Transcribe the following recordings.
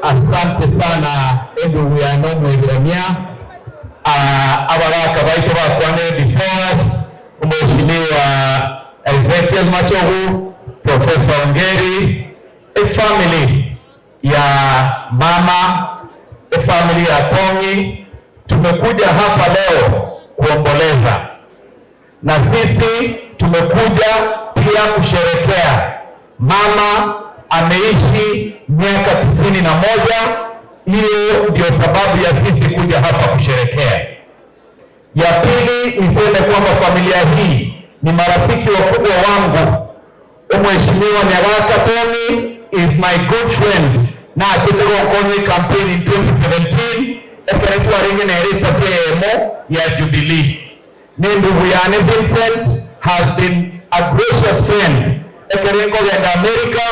Asante sana ndugu yangu Mwegremia. Abaraka baitu bakwane before us, Mheshimiwa Ezekiel Machogu, Professor Ongeri, a family ya mama, a family ya Tongi. Tumekuja hapa leo kuomboleza, na sisi tumekuja pia kusherekea. Mama ameishi miaka 91. Hiyo ndio sababu ya sisi kuja hapa kusherekea. Ya pili, niseme kwamba familia hii ni marafiki wakubwa wangu. Mheshimiwa Nyagaka Tongi is my good friend, na atendego kwenye campaign in 2017 ekeretwa ringi na eripate emo ya Jubilee. Ni ndugu yane Vincent has been a gracious friend. Ekerengo ya America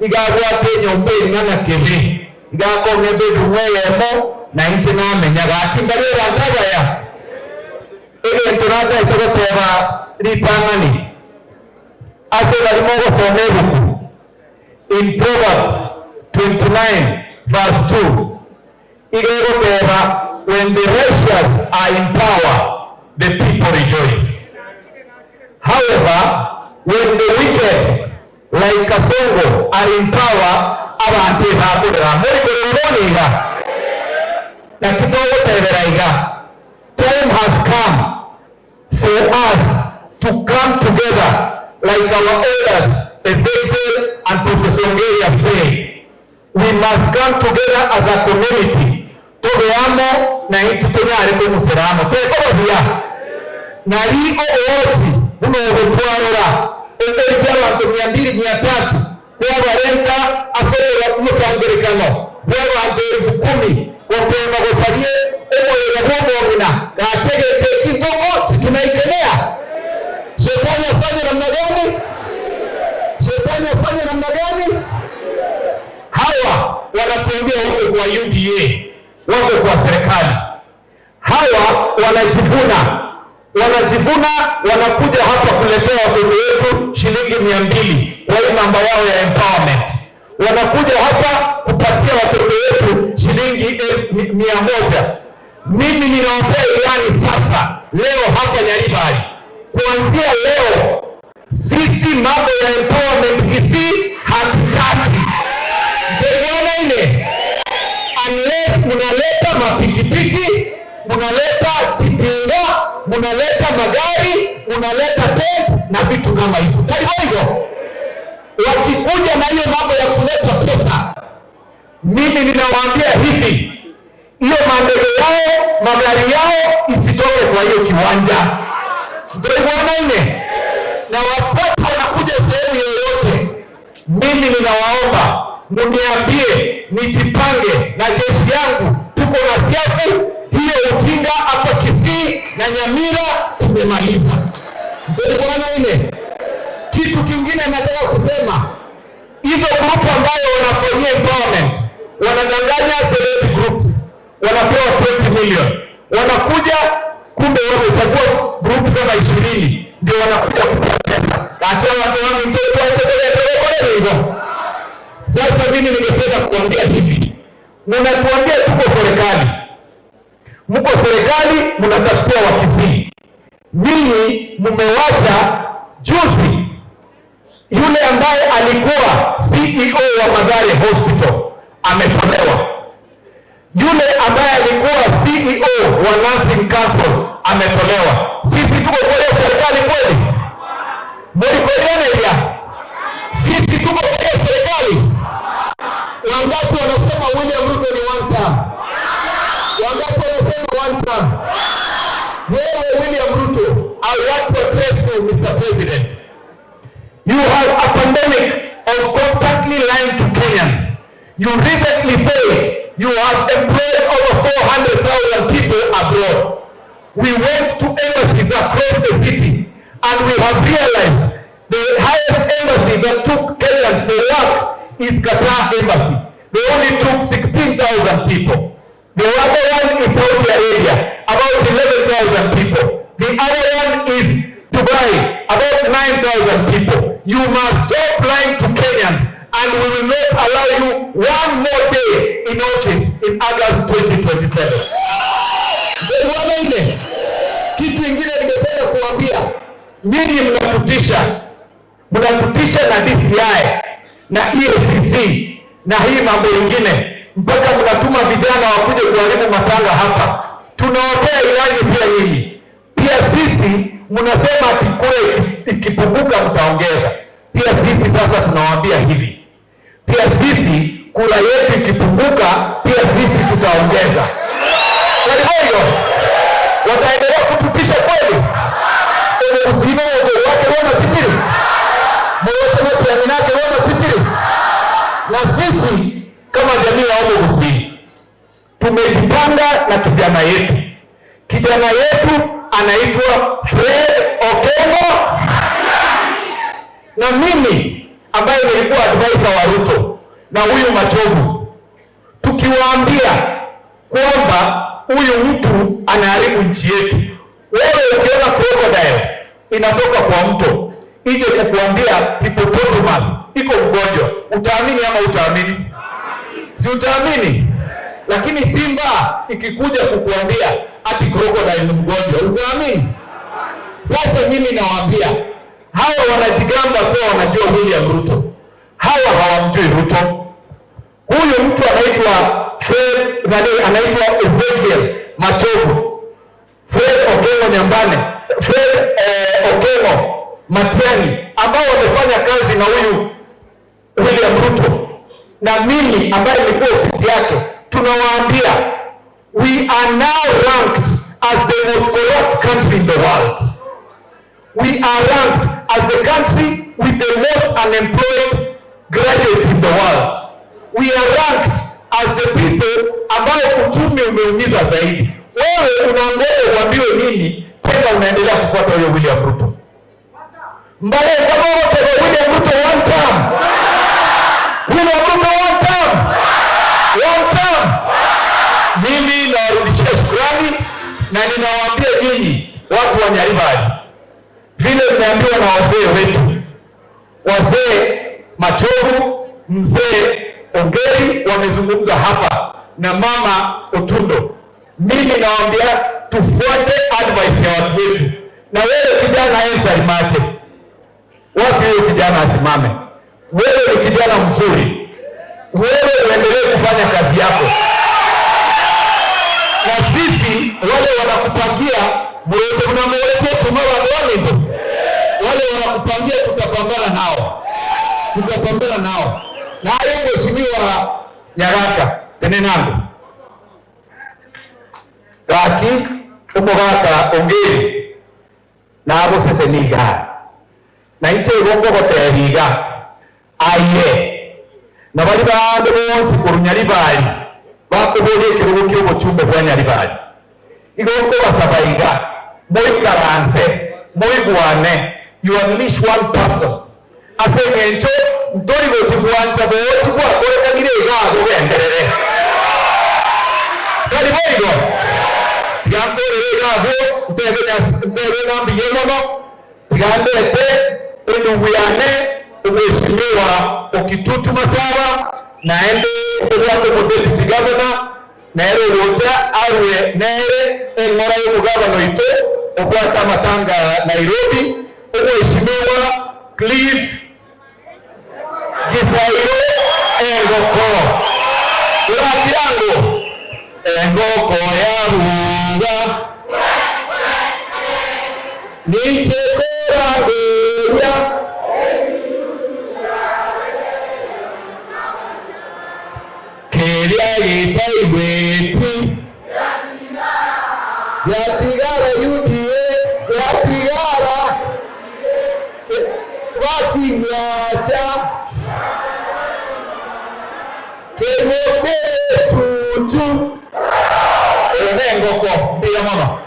igagwa Kenya umbeni ngana kebe. Igako ngebe duwele emo na inti na menyaga akimbalera ngabaya. Ege ntonata itokoteba ripangani. Ase balimogo sonebuku. In Proverbs 29 verse 2. Igego teba, when the righteous are in power, the people rejoice. However, when the wicked like Kasongo are in power, abante bakudra muri kuroniga na kitogo teberaiga. Time has come for us to come together like our elders Ezekiel and Professor Ongeri have said. We must come together as a community. Tobeamo na itutenyare kwa museramo tekobodia na rio oti unobotwarora emberi y'abantu 200-300 kwa barenta afera musangerikano bw'abantu 10,000 kopema gosalie omoyera bw'omina gategete kitoko tunaikenea. Shetani afanye namna gani? Shetani afanye namna gani? Hawa wanatuambia wako kwa UDA, wako kwa serikali. Hawa wanajivuna, wanakuja hapa kuletea watoto wetu shilingi 200 kwa hii mambo yao ya empowerment. Wanakuja hapa kupatia watoto wetu shilingi 100. Mimi ninaombea ilani sasa leo hapa Nyaribari. Kuanzia leo sisi mambo ya empowerment hizi hatutaki. Ndio ile unless munaleta mapikipiki, munaleta titinga, munaleta magari, munaleta tent na vitu kama hivyo. Kwa hivyo wakikuja na hiyo mambo ya kuleta pesa, mimi ninawaambia hivi, hiyo mandege yao, magari yao isitoke kwa hiyo kiwanja. Ndio ile na wapata wanakuja sehemu yoyote, mimi ninawaomba muniambie nijipange na jeshi yangu. Tuko na siasa hiyo ujinga hapa Kisii na Nyamira tumemaliza. Ndio bwana ile. Kitu kingine nataka kusema, hizo grupu ambayo wanafanyia empowerment, wanadanganya 70 groups, wanapewa 20 million. Wanakuja kumbe wamechagua grupu kama 20 ndio wanakuja kupata pesa. Acha watu wangu mtoto watekeleze hivyo. Sasa mimi ningependa kuambia hivi, mnatuambia tuko serikali, mko serikali, mnatafutia Wakisii. Ninyi mmewacha juzi yule ambaye alikuwa CEO wa Mathare Hospital ametolewa, yule ambaye alikuwa CEO wa Nursing Council ametolewa. Sisi tuko kwa serikali kweli? Mlikoelewa? Sisi tuko kwa serikali. Wangapi wanasema William Ruto ni one term? Wangapi wanasema one term? Wewe William Ruto, I want to address you, Mr. President. You have a pandemic of constantly lying to Kenyans. You recently said you have employed over 400,000 people abroad. We went to embassies across the city and we have realized the highest embassy that took Kenyans for work is Qatar Embassy. They only took 16,000 people. The other one is Saudi Arabia, about 11,000 people. The other one is Dubai, about 9,000 people. You must stop lying to Kenyans and we will not allow you one more day in office in August 2027. Ndio kitu kingine ningependa kuambia nyinyi, mnatutisha na DCI na EACC na hii mambo ingine, mpaka mnatuma vijana wakuje kuharibu matanga hapa. Tunawapea ilani pia nyinyi. Pia sisi mnasema ati kura ikipunguka mtaongeza. Pia sisi sasa tunawaambia hivi, pia sisi kura yetu ikipunguka, pia sisi tutaongeza. Kwa hivyo wataendelea kututisha kweli? Uzima wake wana titiri mwote wote yaminake wana titiri. Na sisi kama jamii ya Omo Gusii tumejipanga na kijana yetu anaitwa Fred Okengo, na mimi ambaye nilikuwa advisor wa Ruto na huyu Machogu, tukiwaambia kwamba huyu mtu anaharibu nchi yetu. Wewe ukiona crocodile inatoka kwa mto ije kukuambia hippopotamus iko mgonjwa, utaamini ama utaamini? Si utaamini? Lakini simba ikikuja kukuambia ati crocodile ni mgonjwa, utaamini? Sasa mimi nawaambia hawa wanajigamba kwa wanajua William Ruto, hawa hawamjui Ruto. Huyu mtu anaitwa anaitwa Ezekiel Machogu, Fred Okengo Nyambane, Fred Okengo Matiang'i, ambao wamefanya kazi na huyu William Ruto na mimi ambaye nilikuwa ofisi yake. Tunawaambia we are now ranked as the most corrupt country in the world. We are ranked as the country with the most unemployed graduates in the world. We are ranked as the people ambao uchumi umeumiza zaidi. Wewe unaangoja uambiwe nini tena unaendelea kufuata huyo William Ruto? Mbale kama wote William Ruto one term. William Ruto one term. One term. Mimi nawarudishia shukrani na ninawaambia nyinyi watu wa Nyaribari, vile nimeambiwa na wazee wetu, wazee Machogu, mzee Ongeri wamezungumza hapa na mama Otundo. Mimi nawaambia tufuate advice ya watu wetu. Na wewe kijana Ensari Mate, wapi huyo kijana asimame? Wewe ni kijana mzuri, wewe uendelee kufanya kazi yako, na sisi wale wanakupangia mwote mnamowetu tumawadoni, wale wanakupangia tutapambana nao. Na hayo mheshimiwa Nyagaka tenenangu gaki umugaka Ongeri na abo sese niga na ite gongo goteriga aye na bali bande bonse ku Nyaribari bakuburiye kirugo cyo mucumbe kwa Nyaribari igongo basabaiga moi karanze moi guane you unleash one person asengencho ndori go tikuancha bo tikwa koreka girega go genderere kali boigo yankorerega bo ndebe nambi yemono tigandete enduguyane umeshimiwa Okitutu Masaba naende obwate mu deputy governor nere roja awe nere engora y'umugabano ite obwata matanga Nairobi umeshimiwa Cliff Gisairo Engoko urakirango Engoko ya runga nikekora beya keria yitaibweti yatigara UDA yatigara wakinyata kemoke tutu Engoko biya mama